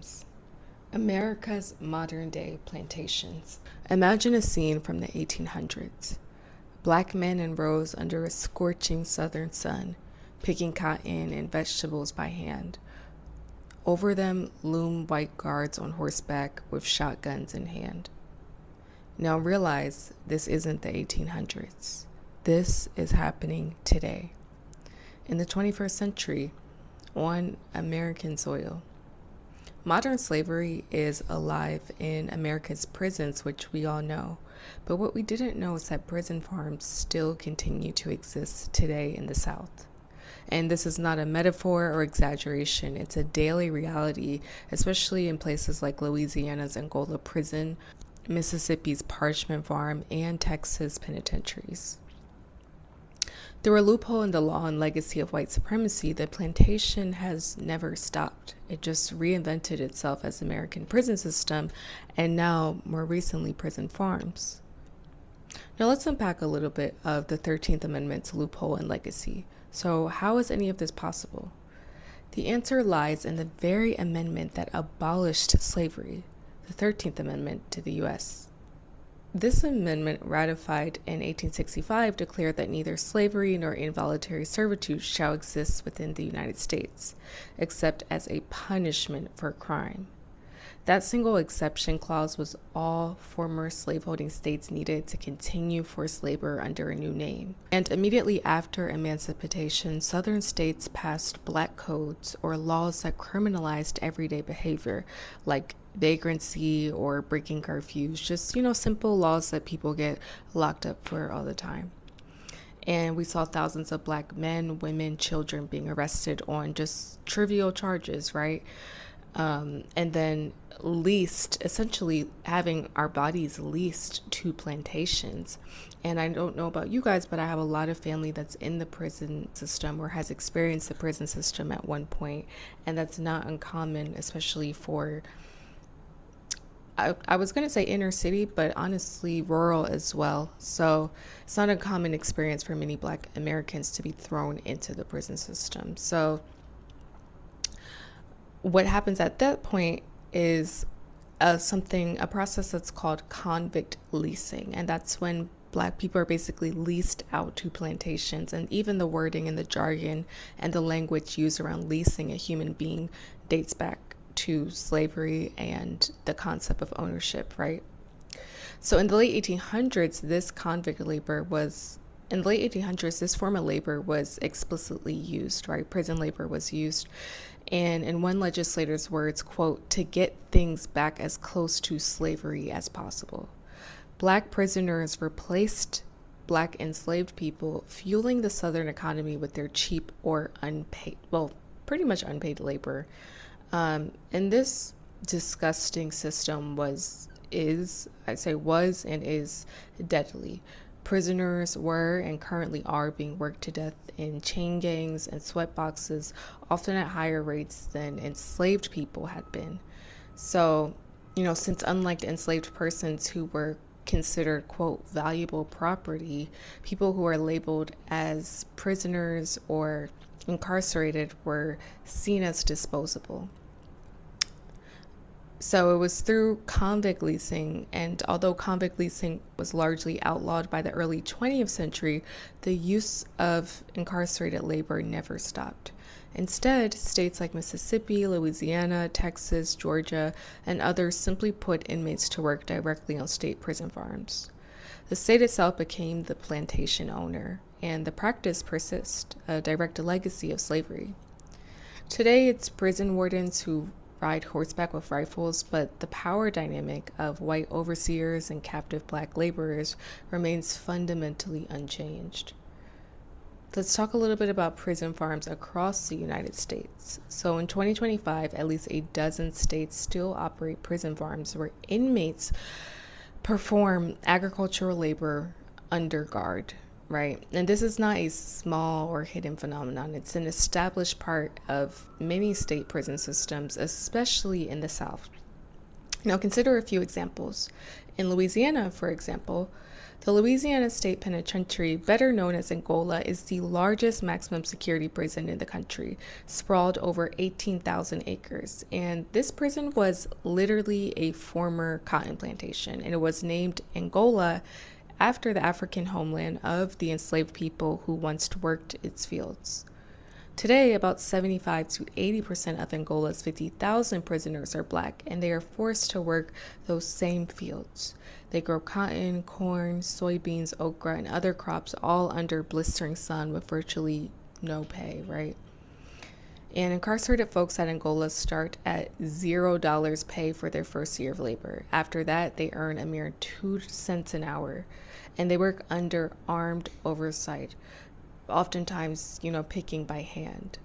farms. America's modern-day plantations. Imagine a scene from the 1800s. Black men in rows under a scorching southern sun, picking cotton and vegetables by hand. Over them loom white guards on horseback with shotguns in hand. Now realize this isn't the 1800s. This is happening today, in the 21st century, on American soil. Modern slavery is alive in America's prisons, which we all know. But what we didn't know is that prison farms still continue to exist today in the South. And this is not a metaphor or exaggeration. It's a daily reality, especially in places like Louisiana's Angola prison, Mississippi's Parchment Farm, and Texas penitentiaries. Through a loophole in the law and legacy of white supremacy, the plantation has never stopped. It just reinvented itself as American prison system, and now, more recently, prison farms. Now let's unpack a little bit of the 13th Amendment's loophole and legacy. So how is any of this possible? The answer lies in the very amendment that abolished slavery, the 13th Amendment to the U.S. This amendment, ratified in 1865, declared that neither slavery nor involuntary servitude shall exist within the United States, except as a punishment for crime. That single exception clause was all former slaveholding states needed to continue forced labor under a new name. And immediately after emancipation, Southern states passed black codes or laws that criminalized everyday behavior, like vagrancy or breaking curfews, just, simple laws that people get locked up for all the time. And we saw thousands of black men, women, children being arrested on just trivial charges, right? And then essentially having our bodies leased to plantations. And I don't know about you guys, but I have a lot of family that's in the prison system or has experienced the prison system at one point. And that's not uncommon, especially for, I was going to say inner city, but honestly rural as well. So it's not a common experience for many Black Americans to be thrown into the prison system. So what happens at that point is a process that's called convict leasing. And that's when Black people are basically leased out to plantations. And even the wording and the jargon and the language used around leasing a human being dates back to slavery and the concept of ownership, right? So in the late 1800s, this this form of labor was explicitly used, right? Prison labor was used. And in one legislator's words, quote, to get things back as close to slavery as possible. Black prisoners replaced Black enslaved people, fueling the Southern economy with their cheap or pretty much unpaid labor. And this disgusting system was and is deadly. Prisoners were and currently are being worked to death in chain gangs and sweat boxes, often at higher rates than enslaved people had been. So, since unlike enslaved persons who were considered, quote, valuable property, people who are labeled as prisoners or incarcerated were seen as disposable. So it was through convict leasing, and although convict leasing was largely outlawed by the early 20th century, the use of incarcerated labor never stopped. Instead, states like Mississippi, Louisiana, Texas, Georgia, and others simply put inmates to work directly on state prison farms. The state itself became the plantation owner, and the practice persists, a direct legacy of slavery. Today, it's prison wardens who ride horseback with rifles, but the power dynamic of white overseers and captive Black laborers remains fundamentally unchanged. Let's talk a little bit about prison farms across the United States. So in 2025, at least a dozen states still operate prison farms where inmates perform agricultural labor under guard, right? And this is not a small or hidden phenomenon. It's an established part of many state prison systems, especially in the South. Now, consider a few examples. In Louisiana, for example, the Louisiana State Penitentiary, better known as Angola, is the largest maximum security prison in the country, sprawled over 18,000 acres. And this prison was literally a former cotton plantation, and it was named Angola after the African homeland of the enslaved people who once worked its fields. Today, about 75 to 80% of Angola's 50,000 prisoners are black, and they are forced to work those same fields. They grow cotton, corn, soybeans, okra, and other crops all under blistering sun with virtually no pay, right? And incarcerated folks at Angola start at $0 pay for their first year of labor. After that, they earn a mere 2 cents an hour, and they work under armed oversight, oftentimes, picking by hand.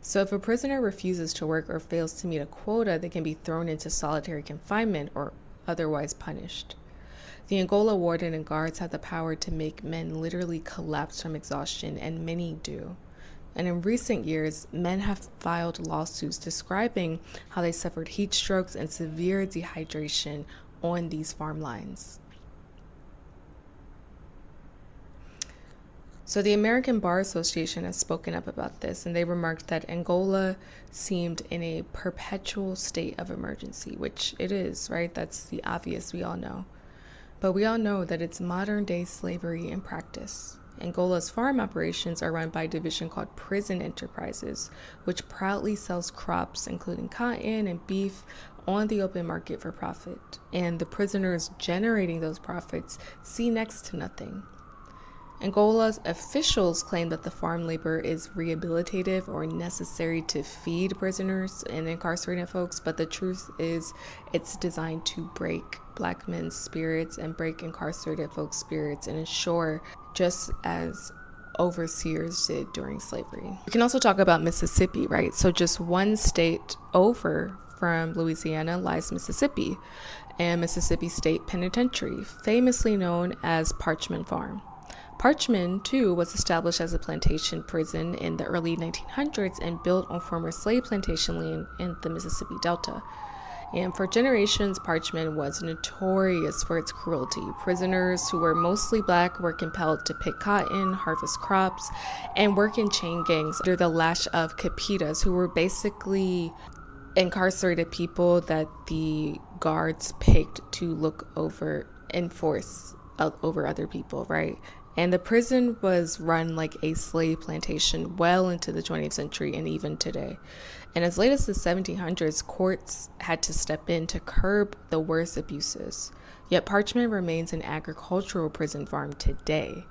So if a prisoner refuses to work or fails to meet a quota, they can be thrown into solitary confinement or otherwise punished. The Angola warden and guards have the power to make men literally collapse from exhaustion, and many do. And in recent years, men have filed lawsuits describing how they suffered heat strokes and severe dehydration on these farmlands. So the American Bar Association has spoken up about this, and they remarked that Angola seemed in a perpetual state of emergency, which it is, right? That's the obvious, we all know. But we all know that it's modern-day slavery in practice. Angola's farm operations are run by a division called Prison Enterprises, which proudly sells crops, including cotton and beef, on the open market for profit. And the prisoners generating those profits see next to nothing. Angola's officials claim that the farm labor is rehabilitative or necessary to feed prisoners and incarcerated folks, but the truth is it's designed to break black men's spirits and break incarcerated folks' spirits and ensure, just as overseers did during slavery. We can also talk about Mississippi, right? So just one state over from Louisiana lies Mississippi, and Mississippi State Penitentiary, famously known as Parchman Farm. Parchman, too, was established as a plantation prison in the early 1900s and built on former slave plantation land in the Mississippi Delta. And for generations, Parchman was notorious for its cruelty. Prisoners who were mostly black were compelled to pick cotton, harvest crops, and work in chain gangs under the lash of capitas, who were basically incarcerated people that the guards picked to look over, enforce over other people, right? And the prison was run like a slave plantation well into the 20th century and even today. And as late as the 1700s, courts had to step in to curb the worst abuses. Yet Parchman remains an agricultural prison farm today.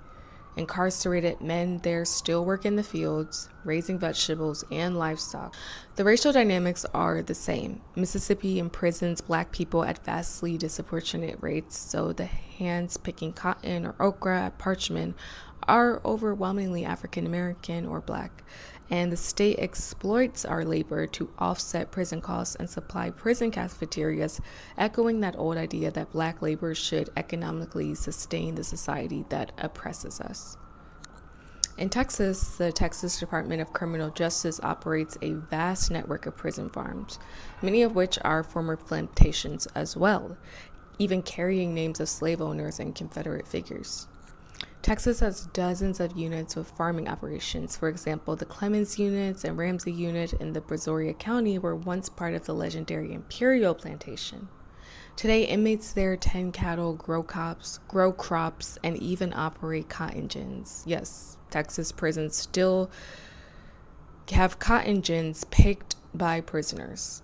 Incarcerated men there still work in the fields, raising vegetables and livestock. The racial dynamics are the same. Mississippi imprisons black people at vastly disproportionate rates, so the hands picking cotton or okra at Parchman are overwhelmingly African American or black. And the state exploits our labor to offset prison costs and supply prison cafeterias, echoing that old idea that black labor should economically sustain the society that oppresses us. In Texas, the Texas Department of Criminal Justice operates a vast network of prison farms, many of which are former plantations as well, even carrying names of slave owners and Confederate figures. Texas has dozens of units with farming operations. For example, the Clemens units and Ramsey unit in the Brazoria County were once part of the legendary Imperial Plantation. Today, inmates there tend cattle, grow crops, and even operate cotton gins. Yes, Texas prisons still have cotton gins picked by prisoners.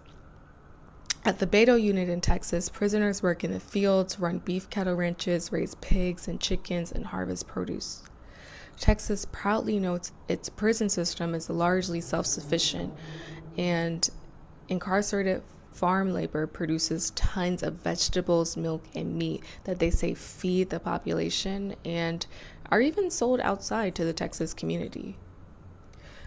At the Beto unit in Texas, prisoners work in the fields, run beef cattle ranches, raise pigs and chickens, and harvest produce. Texas proudly notes its prison system is largely self-sufficient, and incarcerated farm labor produces tons of vegetables, milk, and meat that they say feed the population and are even sold outside to the Texas community.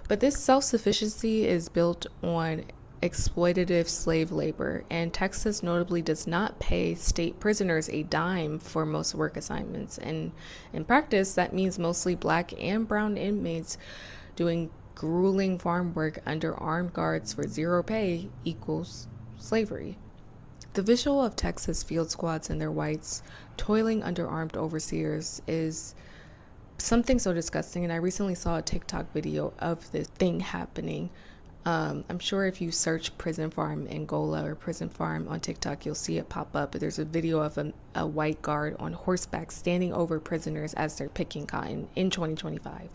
But this self-sufficiency is built on exploitative slave labor, and Texas notably does not pay state prisoners a dime for most work assignments. And in practice, that means mostly black and brown inmates doing grueling farm work under armed guards for zero pay equals slavery. The visual of Texas field squads and their whites toiling under armed overseers is something so disgusting. And I recently saw a TikTok video of this thing happening. I'm sure if you search prison farm Angola or prison farm on TikTok, you'll see it pop up. But there's a video of a white guard on horseback standing over prisoners as they're picking cotton in 2025.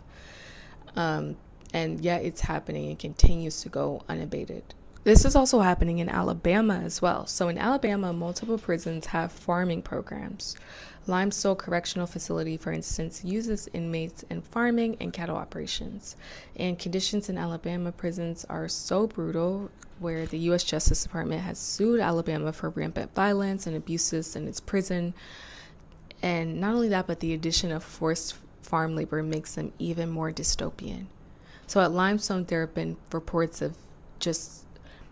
And yet it's happening and continues to go unabated. This is also happening in Alabama as well. So in Alabama, multiple prisons have farming programs. Limestone Correctional Facility, for instance, uses inmates in farming and cattle operations. And conditions in Alabama prisons are so brutal, where the U.S. Justice Department has sued Alabama for rampant violence and abuses in its prison. And not only that, but the addition of forced farm labor makes them even more dystopian. So at Limestone, there have been reports of just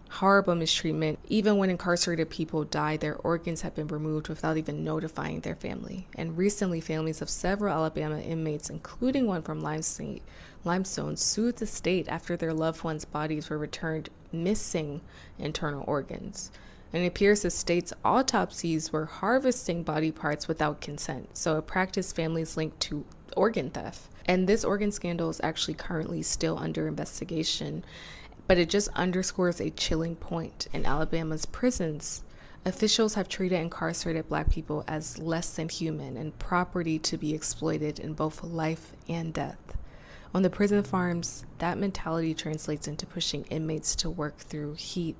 horrible mistreatment. Even when incarcerated people die, their organs have been removed without even notifying their family. And recently, families of several Alabama inmates, including one from Limestone, sued the state after their loved ones' bodies were returned missing internal organs. And it appears the state's autopsies were harvesting body parts without consent, so a practice families linked to organ theft. And this organ scandal is actually currently still under investigation. But it just underscores a chilling point. In Alabama's prisons, officials have treated incarcerated Black people as less than human and property to be exploited in both life and death. On the prison farms, that mentality translates into pushing inmates to work through heat,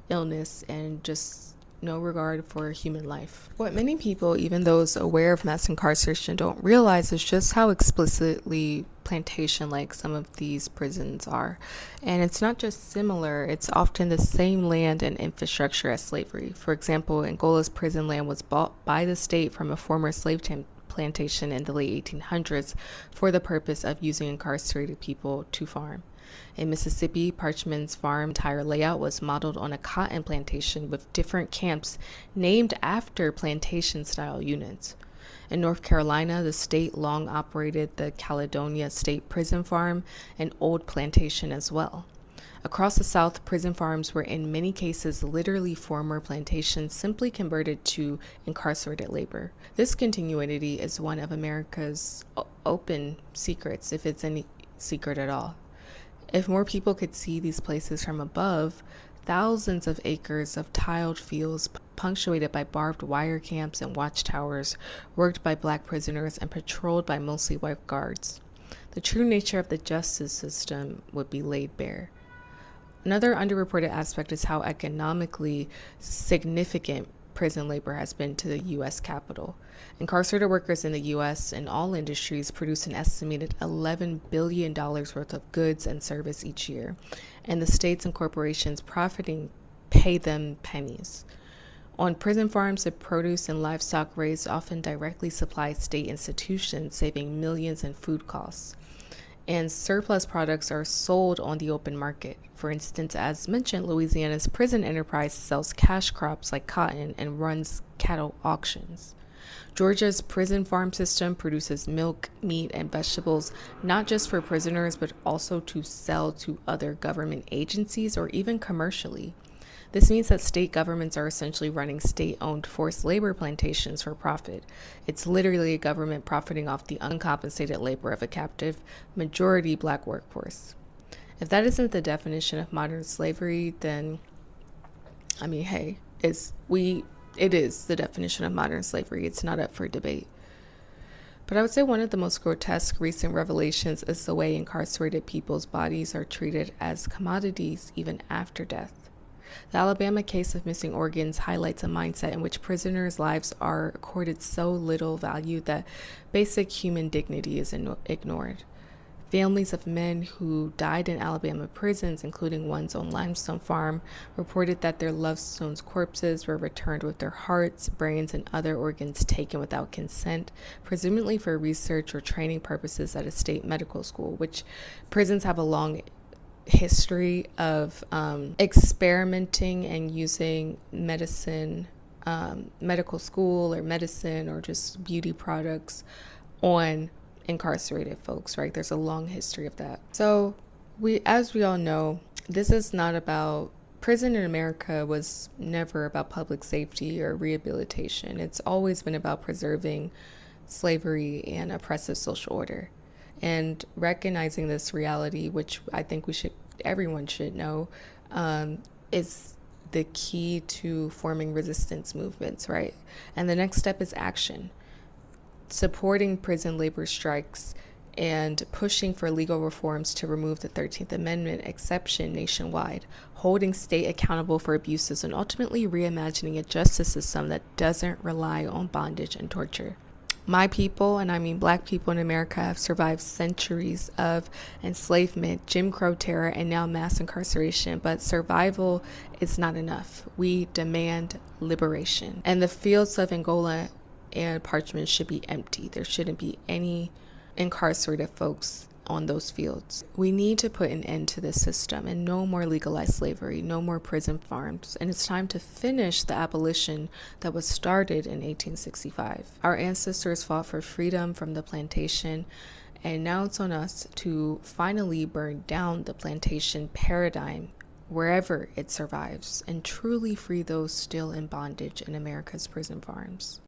illness, and just no regard for human life. What many people, even those aware of mass incarceration, don't realize is just how explicitly plantation-like some of these prisons are. And it's not just similar, it's often the same land and infrastructure as slavery. For example, Angola's prison land was bought by the state from a former slave plantation in the late 1800s for the purpose of using incarcerated people to farm. In Mississippi, Parchman's farm entire layout was modeled on a cotton plantation with different camps named after plantation-style units. In North Carolina, the state long operated the Caledonia State Prison Farm, an old plantation as well. Across the South, prison farms were in many cases literally former plantations simply converted to incarcerated labor. This continuity is one of America's open secrets, if it's any secret at all. If more people could see these places from above, thousands of acres of tiled fields punctuated by barbed wire camps and watchtowers, worked by Black prisoners and patrolled by mostly white guards. The true nature of the justice system would be laid bare. Another underreported aspect is how economically significant prison labor has been to the U.S. Capitol. Incarcerated workers in the U.S. in all industries produce an estimated $11 billion worth of goods and service each year, and the states and corporations profiting pay them pennies. On prison farms, the produce and livestock raised often directly supply state institutions, saving millions in food costs. And surplus products are sold on the open market. For instance, as mentioned, Louisiana's prison enterprise sells cash crops like cotton and runs cattle auctions. Georgia's prison farm system produces milk, meat, and vegetables not just for prisoners, but also to sell to other government agencies or even commercially. This means that state governments are essentially running state-owned forced labor plantations for profit. It's literally a government profiting off the uncompensated labor of a captive, majority Black workforce. If that isn't the definition of modern slavery, then, hey, it is the definition of modern slavery. It's not up for debate. But I would say one of the most grotesque recent revelations is the way incarcerated people's bodies are treated as commodities even after death. The Alabama case of missing organs highlights a mindset in which prisoners' lives are accorded so little value that basic human dignity is ignored. Families of men who died in Alabama prisons, including ones on Limestone Farm, reported that their loved ones' corpses were returned with their hearts, brains, and other organs taken without consent, presumably for research or training purposes at a state medical school, which prisons have a long history of experimenting and using medicine, medical school or medicine or just beauty products on incarcerated folks, right? There's a long history of that. So as we all know, this is not about Prison in America was never about public safety or rehabilitation. It's always been about preserving slavery and oppressive social order. And recognizing this reality, which I think everyone should know, is the key to forming resistance movements, right? And the next step is action. Supporting prison labor strikes and pushing for legal reforms to remove the 13th Amendment exception nationwide, holding state accountable for abuses, and ultimately reimagining a justice system that doesn't rely on bondage and torture. My people, and I mean Black people in America, have survived centuries of enslavement, Jim Crow terror, and now mass incarceration, but survival is not enough. We demand liberation. And the fields of Angola and Parchment should be empty. There shouldn't be any incarcerated folks on those fields. We need to put an end to this system and no more legalized slavery, no more prison farms. And it's time to finish the abolition that was started in 1865. Our ancestors fought for freedom from the plantation, and now it's on us to finally burn down the plantation paradigm wherever it survives and truly free those still in bondage in America's prison farms.